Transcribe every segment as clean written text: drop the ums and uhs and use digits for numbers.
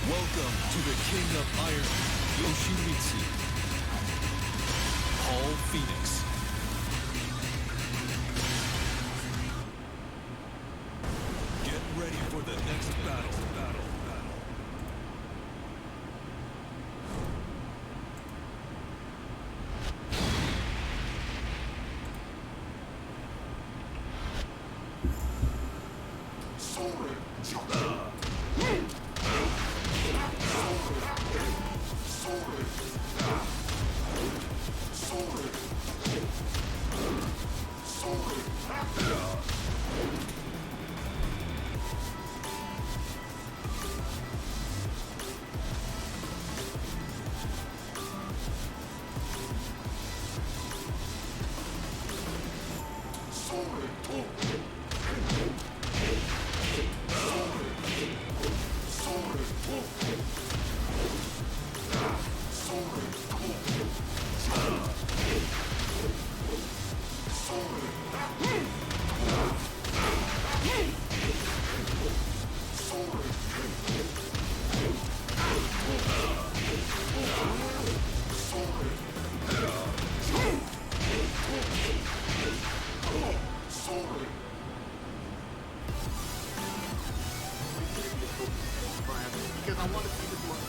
Welcome to the King of Iron, Yoshimitsu, Paul Phoenix. Get ready for the next battle. Because I want to see this one.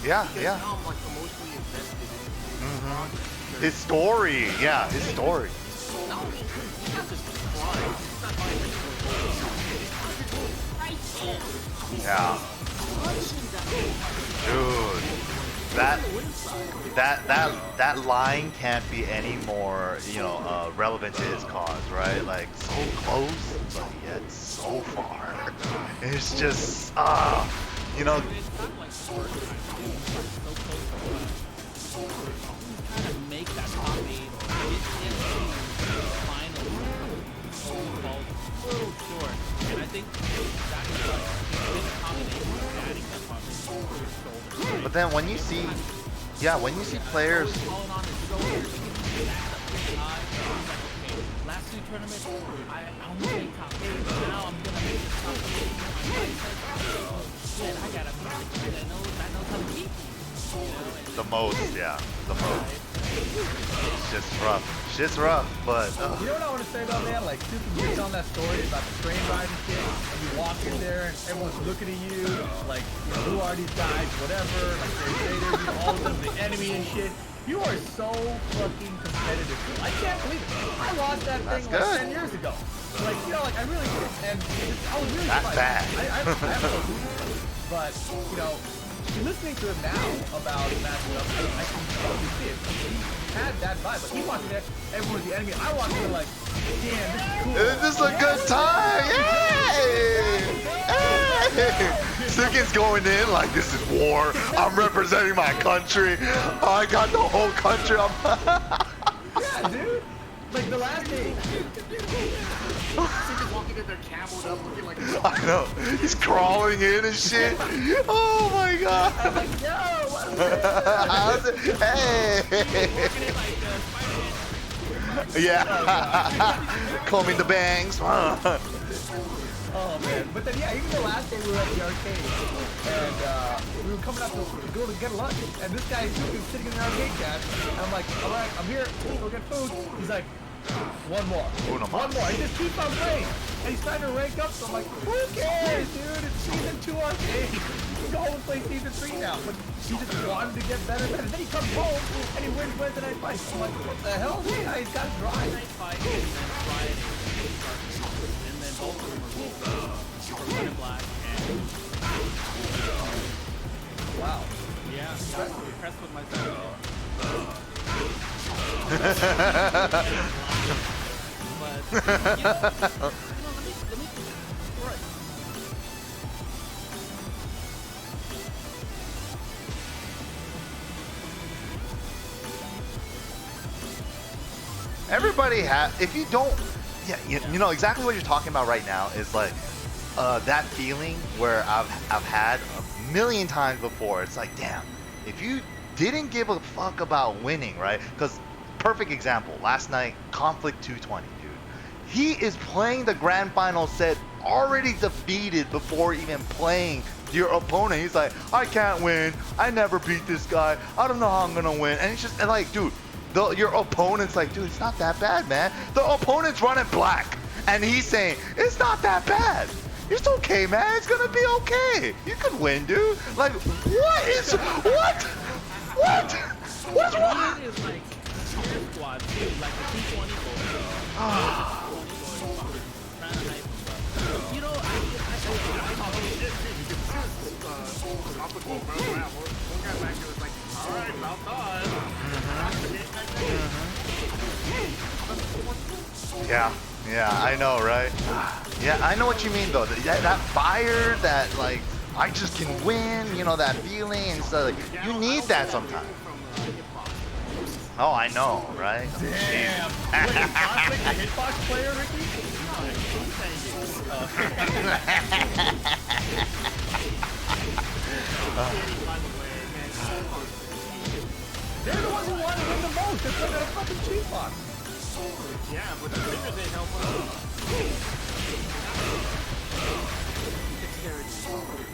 Yeah, Because yeah. now I'm like emotionally invested in it. His story, yeah, his story. No, he's not just crying. He's not crying like Yeah. Dude, that line can't be any more, relevant to his cause, right? Like so close, but yet so far. It's just, you know. Make that top 8 or get into the final falls a little short. And I think that is like a combination of adding that top 8. But then when you see, when you see players. Calling on his shoulders, he can back up pretty high. Okay, last 2 tournaments, I almost made top 8. Now I'm gonna make this top 8. My mindset, oh shit, I gotta make it that knows how to keep me. The most, the most. It's just rough. Shit's rough, but. You know what I want to say about that? Like, Suki gets on that story about the train ride and shit, and you walk in there and everyone's looking at you, like, who are these guys, whatever, like, they're all of them, the enemy and shit. You are so fucking competitive. I can't believe it. I lost that thing like 10 years ago. Like, I really did. And I was really That's bad. I have no clue. But, listening to him now about matching up, I can totally see it. He had that vibe, but he walked in there, everyone's the enemy. I walked in there like, damn, this is cool. This is a good time. Hey! Suki's going in like this is war. I'm representing my country. I got the whole country. Yeah, dude. Like the last day. Suki's walking in there cameled up, looking like a I know. He's crawling in and shit. Oh my god. I'm like, yo, what's How's it? Hey. Yeah. Combing the bangs. Oh man, but then even the last day we were at the arcade, and we were coming up to go to get lunch, and this guy is sitting in the arcade cash, and I'm like, all right, I'm here, go get food. He's like, one more, one more. He just keeps on playing, and he's trying to rank up. So I'm like, who cares, dude? It's season 2 arcade. You can go home and play season 3 now. But he just wanted to get better and better. Then he comes home and he wins Wednesday night fight. I'm like, what the hell? This guy's got drive. Fight and then Friday, and then both of them are red and black. And Wow. yeah, I'm impressed with myself. But let me right. Everybody has. If you don't, you know exactly what you're talking about right now is like that feeling where I've had a million times before. It's like, damn, if you didn't give a fuck about winning, right? Because perfect example, last night, Conflict 220, dude. He is playing the grand final set already defeated before even playing your opponent. He's like, I can't win. I never beat this guy. I don't know how I'm gonna win. And it's just and like, dude, your opponent's like, dude, it's not that bad, man. The opponent's running black, and he's saying it's not that bad. It's okay, man. It's gonna be okay. You can win, dude. Like, what is what? What? What's wrong? Is like cheer squad too, like the 220 goal. You know, I Yeah, I know, right? Yeah, I know what you mean, though. That fire, that, like, I just can win, you know, that feeling and stuff. Like, you need that sometimes. Oh, I know, right? Damn. Wait, is Conflict a hitbox player, Ricky? They're the ones who want to win the most. They're playing a fucking cheat box. Yeah, but the fingers ain't helping.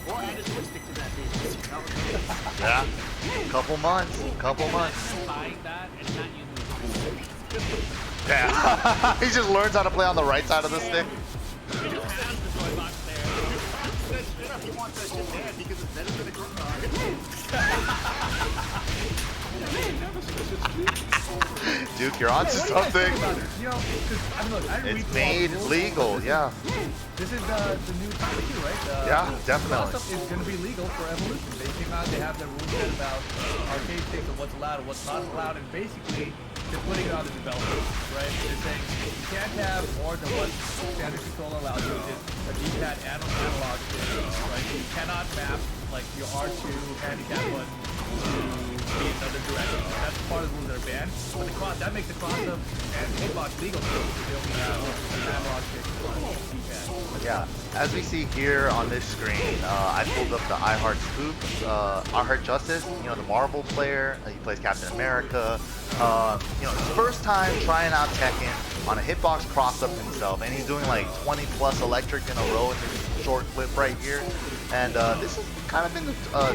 Well, I just would stick to that bitch. Yeah, couple months. buying that and not using it. Yeah, he just learns how to play on the right side of the stick. He wants that shit bad because it's better than a grown Duke, you're onto something. You know, 'cause, I mean, look, I didn't It's read made through all the rules. legal, yeah. This is the new topic too, right? Yeah, definitely. Stuff is going to be legal for Evolution. They came out, they have their rules set about arcade sticks and what's allowed and what's not allowed, and basically they're putting it on the developers, right? They're saying you can't have more than what standard controller allows you, which is a D-pad and analog stick, right? You cannot map like your R2 handicap button to be another direction. That's part of the rules that are banned. But that makes the cross-up and hitbox legal too, because they only have an analog stick on D-pad. Yeah, as we see here on this screen, I pulled up the iHeart Spooks, iHeart Justice, you know, the Marvel player. He plays Captain America. You know, his first time trying out Tekken on a hitbox cross-up himself, and he's doing like 20 plus electric in a row in this short clip right here. And this has kind of been the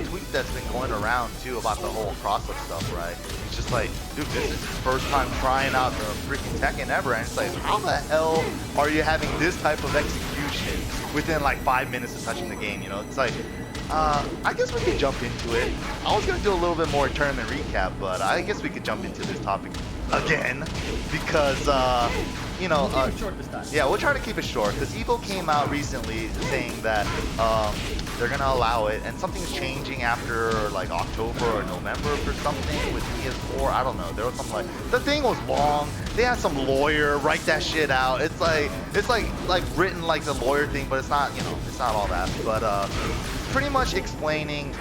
tweet that's been going around too about the whole cross-up stuff, right? It's just like, dude, this is his first time trying out the freaking Tekken ever, and it's like, how the hell are you having this type of execution within like 5 minutes of touching the game? You know, it's like, I guess we could jump into it. I was gonna do a little bit more tournament recap, but I guess we could jump into this topic again because you know, We'll keep it short this time. yeah, we'll try to keep it short because Evo came out recently saying that they're gonna allow it, and something's changing after like October or November for something with PS4. I don't know. There was something like the thing was long. They had some lawyer write that shit out. It's like written like the lawyer thing, but it's not. You know, it's not all that. But pretty much explaining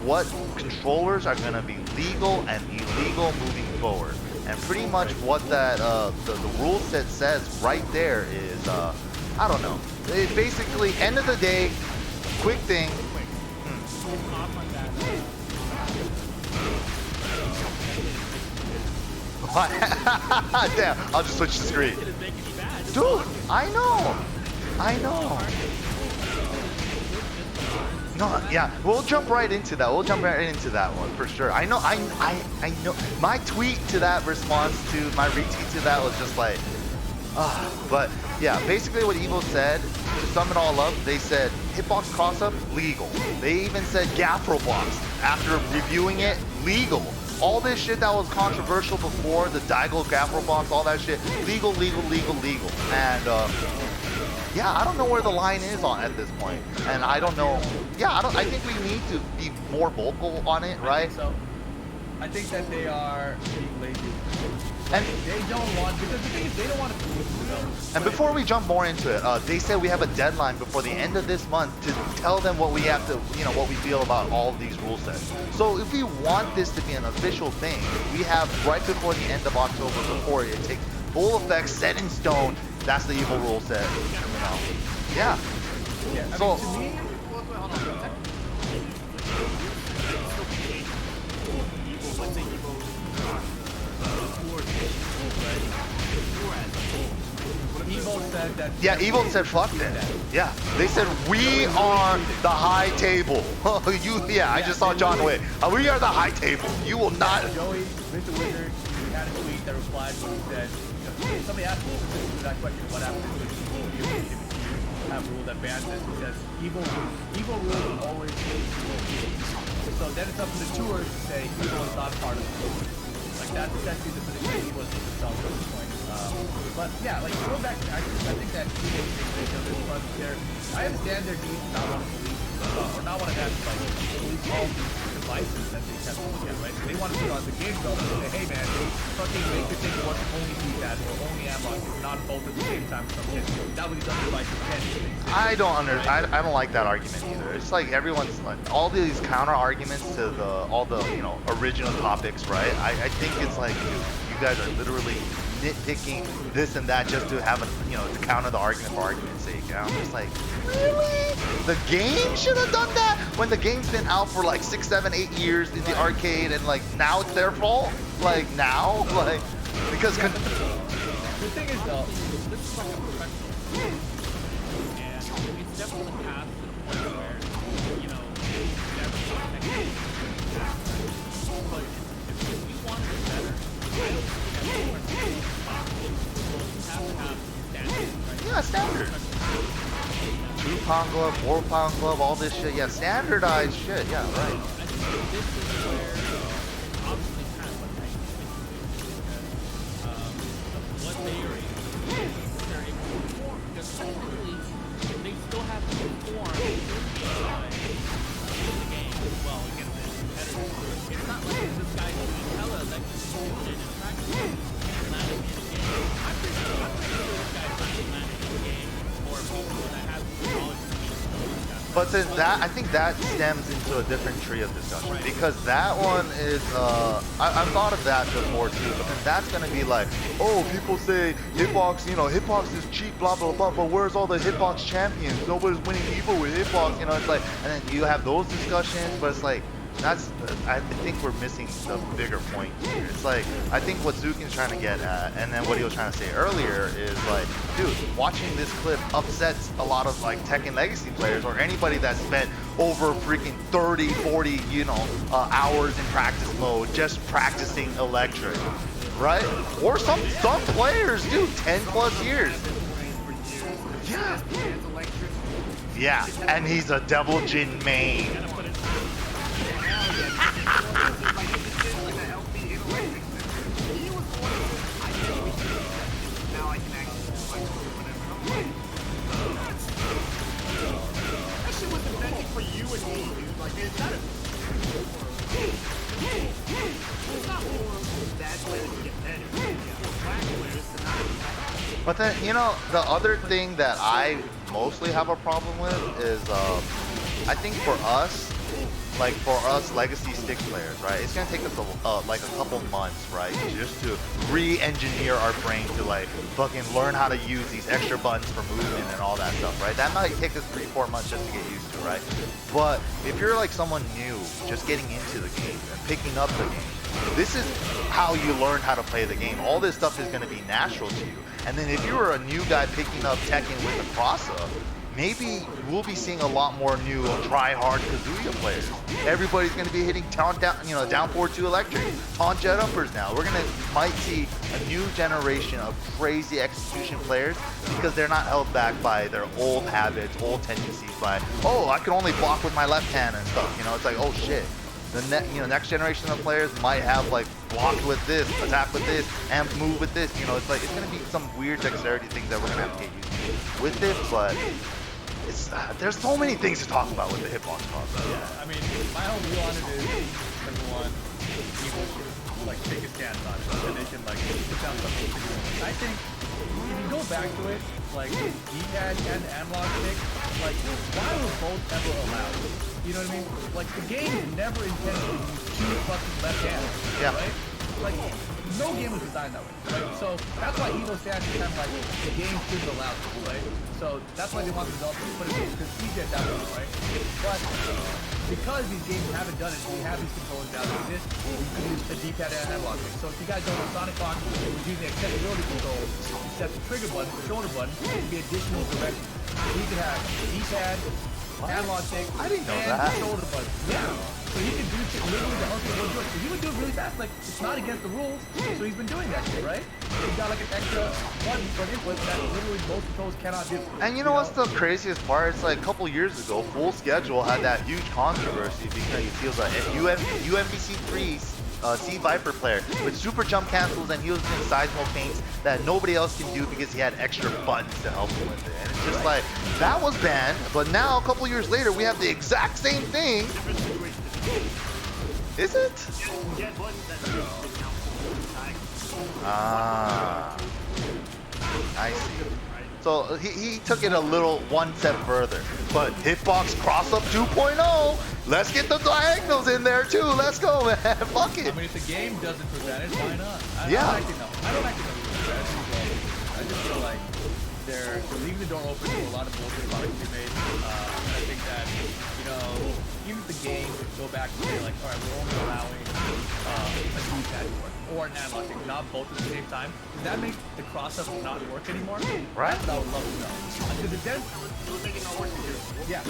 what controllers are gonna be legal and illegal moving forward. And pretty much what that the rule set says right there is I don't know. It basically, end of the day, quick thing. Damn, I'll just switch the screen. Dude, I know. No, yeah, we'll jump right into that. We'll jump right into that one for sure. I know. My tweet to that response to my retweet to that was just like, but yeah, basically what Evo said, to sum it all up, they said hitbox cross-up, legal. They even said gaffro box, after reviewing it, legal. All this shit that was controversial before, the Daigo gaffro box, all that shit, legal. And yeah, I don't know where the line is on at this point, and I don't know. Yeah, I think we need to be more vocal on it, right? So, I think that they are being lazy. And They don't want, because the thing is, they don't want to do it themselves. And before we jump more into it, they said we have a deadline before the end of this month to tell them what we have to, you know, what we feel about all of these rule sets. So if we want this to be an official thing, we have right before the end of October, before it takes full effect, set in stone. That's the evil rule set. You know. Yeah. Yeah, I So. mean, to me, Evo Evo said that Yeah, Evil said fuck that. Yeah, they said we are the high table. Yeah, I just saw John Wick. We are the high table. You will not. Joey, Mr. Wizard, he had a tweet that replied when he said, somebody asked him that question, what happens if you have a rule that bans this? He says, evil rules will always be evil. So then it's up to the tours to say evil is not part of the rule. Like that's essentially the position that evil is themselves at this point. But yeah, like going back to actors, I think that evil is front there. I understand their need to not want to police or not want to have like police all these devices that they have to look at, right? They want to put on the game though and say, hey man, fucking make the thing work only keypad or only ammo, not both at the same time or some shit. That way these other devices can do things. I don't like that argument either. It's like everyone's like all these counter arguments to all the original topics, right? I think it's like, dude, you guys are literally nitpicking this and that just to have to counter the argument for argument's sake. And I'm just like, really? The game should have done that when the game's been out for like 6, 7, 8 years in the arcade, and like now it's their fault. Like now, like because the thing is though, this is like a professional sport, and it's definitely past the point where never technique. But if you want to get better, I don't think that's you have to have standards, right? yeah, standard. 2-pound glove, 4-pound glove, all this shit. Yeah, standardized shit. Yeah, right. I think this is where obviously kind of what I because what they are able to do, they're able to perform. Because technically, they still have to perform in the game as well against their competitors. It's not like this guy doing hella electric shit in practice and not in the game. I'm pretty sure this guy's not in the game or people that have knowledge to be. But then I think that stems into a different tree of discussion, because that one is, I've thought of that before too, but then that's going to be like, oh, people say hitbox, hitbox is cheap, blah, blah, blah, but where's all the hitbox champions? Nobody's winning evil with hitbox, it's like, and then you have those discussions, but it's like, I think we're missing the bigger point here. It's like, I think what Zukin's trying to get at, and then what he was trying to say earlier is like, dude, watching this clip upsets a lot of like Tekken Legacy players or anybody that spent over freaking 30, 40, hours in practice mode just practicing electric, right? Or some players do 10 plus years. Yeah. Yeah, and he's a Devil Jin main. But then, the other thing that I mostly have a problem with is, I think for us legacy stick players, right, it's gonna take us like a couple months, right, just to re-engineer our brain to like fucking learn how to use these extra buttons for movement and all that stuff, right? That might take us 3-4 months just to get used to, right? But if you're like someone new, just getting into the game and picking up the game, this is how you learn how to play the game. All this stuff is gonna be natural to you. And then if you were a new guy picking up Tekken with the cross-up, maybe we'll be seeing a lot more new try-hard Kazuya players. Everybody's going to be hitting down 4-2 electric, taunt jet uppers now. We're might see a new generation of crazy execution players because they're not held back by their old habits, old tendencies by, oh, I can only block with my left hand and stuff. It's like, oh shit. The next generation of players might have like blocked with this, attack with this, and move with this. It's like it's gonna be some weird dexterity things that we're gonna have to get used to with it, but there's so many things to talk about with the hitbox combo. Yeah, I mean, my whole view on it is, number one, people should like take a stance on it, and they can like put down something. I think if you go back to it, like D-pad and analog stick, like why were both ever allowed? You know what I mean? Like the game never intended to use 2 fucking left hands, right? Like no game was designed that way, right? So that's why Evo stance is kind of like the game shouldn't allow it, right? So that's why they want the developers to put it in, because easy at that point, right? But because these games haven't done it, we have these controllers now that exist. You can use the D-pad and analog stick. So if you guys don't know, Sonic Fox was using accessibility control to set the trigger button, the shoulder button, to be additional directions. So you can have D-pad, analog stick, I didn't know and that. shoulder button. Yeah. So he can do shit literally the ultimate one joint. So he would do it really fast. Like, it's not against the rules. So he's been doing that shit, right? He's got like an extra button for input that literally most controls cannot do. And you know what's the craziest part? It's like a couple years ago, Full Schedule had that huge controversy because he feels like UMBC 3 C Viper player with super jump cancels, and he was doing seismo paints that nobody else can do because he had extra buttons to help him with it. And it's just like, that was banned, but now a couple years later we have the exact same thing. Is it? Ah, I see. So he took it a little one step further. But Hitbox Cross Up 2.0, let's get the diagonals in there too. Let's go, man. Fuck it. I mean, if the game doesn't prevent it, why not? I Yeah. don't actually know. I don't actually know the strategy well. I just feel like they're leaving the door open to a lot of bullshit products to be made. I think that, you know, even if the game would go back and say like, all right, we're only allowing a D-pad to work or an analog stick, not both at the same time. Does that make the cross-up not work anymore? Right. That's what I would love to know. Because it then, yeah.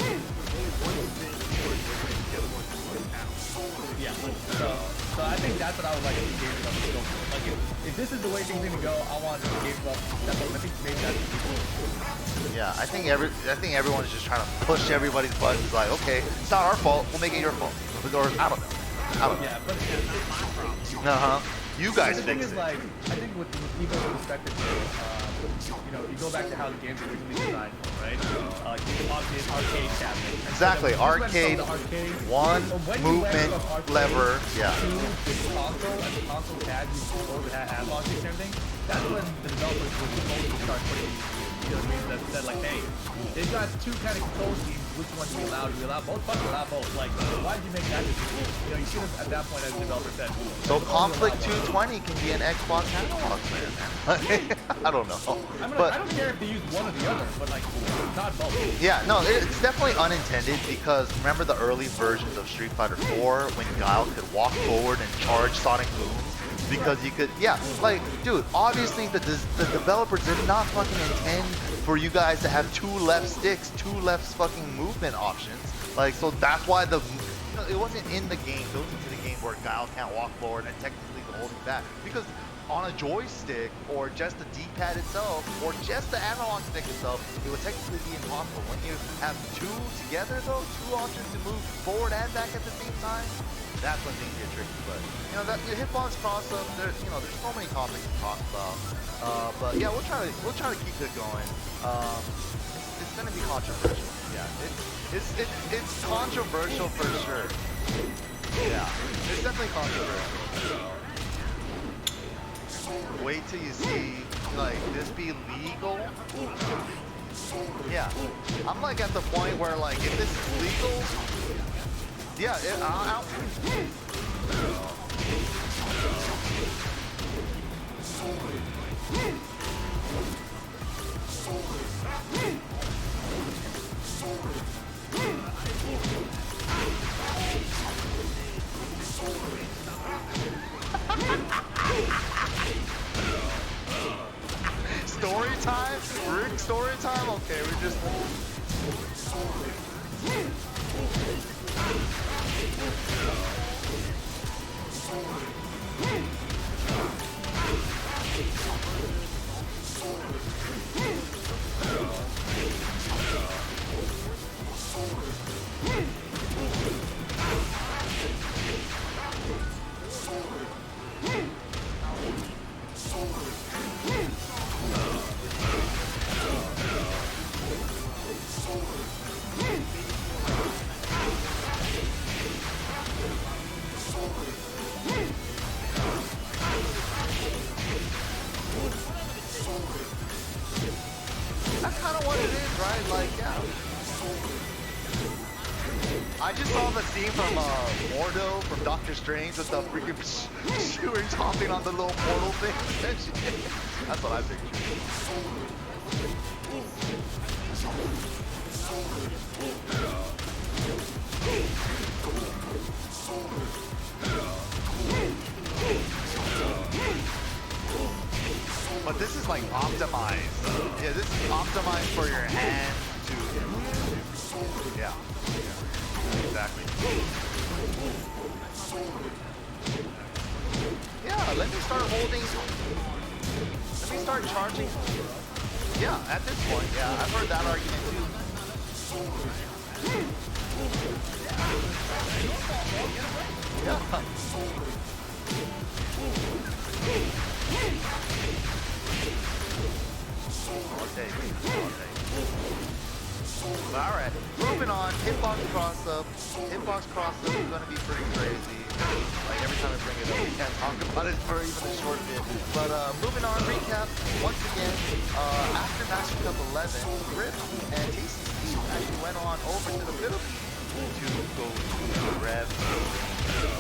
Yeah. So I think that's what I would like to see Game Up to go for. Like if this is the way things are gonna go, I want Game Up to step up. I think maybe that's cool. Yeah, I think everyone's just trying to push everybody's buttons. Like, okay, it's not our fault. We'll make it your fault. Or I don't know. Yeah, but it's my problem. Uh-huh. You guys The thing fix is, it. like, I think with Ego's perspective, you know, you go back to how the game's originally designed, right? Obviously, it's arcade cabinet. Exactly, So when arcade, the arcade, one so when you went movement from arcade lever, yeah. to the console, and the console had these controls that had analog sticks and everything, that's when the developers were supposed to start putting, you know what I mean, that said like, hey, they've got two kind of control schemes, which one do we allow? Do we allow both? Fuck, we allow both. Like, why did you make that decision? You know, you should have, at that point, as a developer said, So Conflict 220 can be an Xbox analog player, man. I don't know. I mean, But I don't care if they use one or the other, but like, not both. yeah, no, it's definitely unintended because remember the early versions of Street Fighter 4 when Guile could walk forward and charge Sonic Booms? Because you could, yeah, like, dude, obviously the developers did not fucking intend for you guys to have two left sticks, two left fucking movement options. Like, so that's why it wasn't in the game, built into the game where Guile can't walk forward and technically the holding back. Because on a joystick or just the D-pad itself or just the analog stick itself, it would technically be impossible. When you have two together though, two options to move forward and back at the same time, that's when things get tricky. But you know, that hitbox cross-up, there's so many topics to talk about. But yeah, we'll try to keep it going. It's gonna be controversial. Yeah, it's controversial for sure. Yeah, it's definitely controversial. Wait till you see like this be legal. Yeah, I'm like at the point where like if this is legal, yeah, story time? Rick, story time? Okay, we just... That's kind of what it is, right? Like, yeah. I just saw the scene from Mordo from Doctor Strange with the freaking shooting hopping on the little portal thing. That's what I pictured. is like optimized. Yeah, this is optimized for your hand to. Yeah. Exactly. Yeah, let me start holding. Let me start charging. Yeah, at this point, yeah, I've heard that argument too. Yeah. All day. Alright, moving on. Hitbox cross up. Hitbox cross up is going to be pretty crazy. Like every time I bring it up, we can't talk about it for even a short bit. But moving on, recap. Once again, after Master Cup 11, Rip and TCC actually went on over to the Philippines to go to Rev. So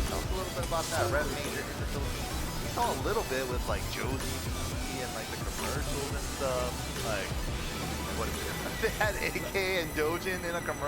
tell us a little bit about that. Rev Major in the Philippines. We saw a little bit with like Josie and like the commercials and stuff. Like, what is it? They had AK and Dojin in a commercial.